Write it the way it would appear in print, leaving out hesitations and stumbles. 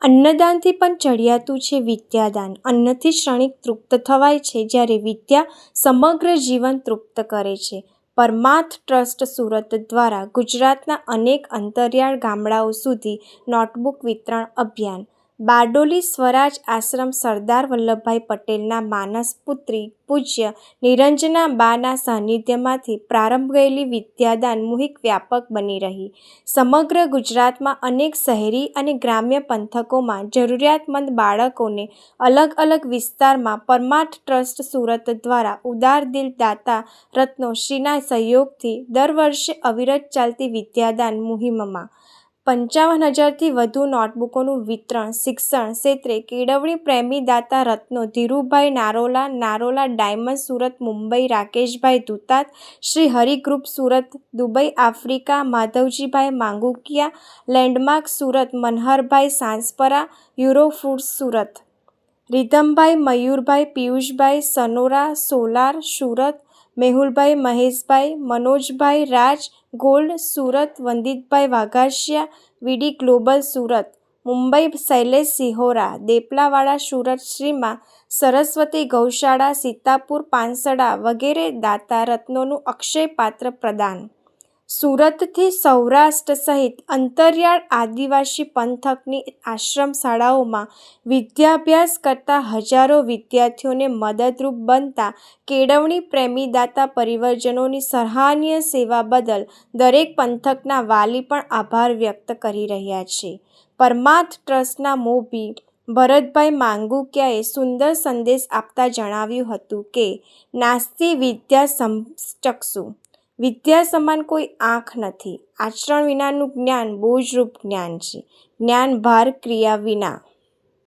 અન્નદાનથી પણ ચડિયાતું છે વિદ્યાદાન। અન્નથી ક્ષણિક તૃપ્ત થવાય છે, જ્યારે વિદ્યા સમગ્ર જીવન તૃપ્ત કરે છે। પરમાર્થ ટ્રસ્ટ સુરત દ્વારા ગુજરાતના અનેક અંતરિયાળ ગામડાઓ સુધી નોટબુક વિતરણ અભિયાન। બારડોલી સ્વરાજ આશ્રમ સરદાર વલ્લભભાઈ પટેલના માનસ પુત્રી પૂજ્ય નિરંજનાબાના સાનિધ્યમાંથી પ્રારંભ ગયેલી વિદ્યાદાન મુહિમ વ્યાપક બની રહી। સમગ્ર ગુજરાતમાં અનેક શહેરી અને ગ્રામ્ય પંથકોમાં જરૂરિયાતમંદ બાળકોને અલગ અલગ વિસ્તારમાં પરમાર્થ ટ્રસ્ટ સુરત દ્વારા ઉદારદિલ દાતા રત્નોશ્રીના સહયોગથી દર વર્ષે અવિરત ચાલતી વિદ્યાદાન મુહિમમાં 55,000થી વધુ નોટબુકોનું વિતરણ શિક્ષણ ક્ષેત્રે કેળવણી પ્રેમી દાતા રત્નો Dhirubhai Narola diamond Surat Mumbai Rakeshbhai Dhutat Shri Hari group Surat Dubai Africa Madhavjibhai Mangukiya Landmark Surat Manharbhai Sansapara Euro Foods Surat Ridhambhai Mayurbhai Piyushbhai Sanora solar Surat Mehulbhai Maheshbhai Manojbhai Raj gold Surat Vanditbhai Vaghasiya VD global Surat Mumbai Shailesh Sihora Depalavada Surat શ્રીમાં સરસ્વતી ગૌશાળા સીતાપુર પાનસડા વગેરે દાતા રત્નોનું અક્ષય પાત્ર પ્રદાન। સુરતથી સૌરાષ્ટ્ર સહિત અંતરિયાળ આદિવાસી પંથકની આશ્રમ શાળાઓમાં વિદ્યાભ્યાસ કરતા હજારો વિદ્યાર્થીઓને મદદરૂપ બનતા કેળવણી પ્રેમી દાતા પરિવારજનોની સરાહનીય સેવા બદલ દરેક પંથકના વાલી પણ આભાર વ્યક્ત કરી રહ્યા છે। પરમાર્થ ટ્રસ્ટના મોભી ભરતભાઈ માંગુકિયાએ સુંદર સંદેશ આપતા જણાવ્યું હતું કે નાસ્તિ વિદ્યા સમચક્ષુ, વિદ્યા સમાન કોઈ આંખ નથી। આચરણ વિનાનું જ્ઞાન બોજરૂપ જ્ઞાન છે, જ્ઞાન ભાર ક્રિયા વિના।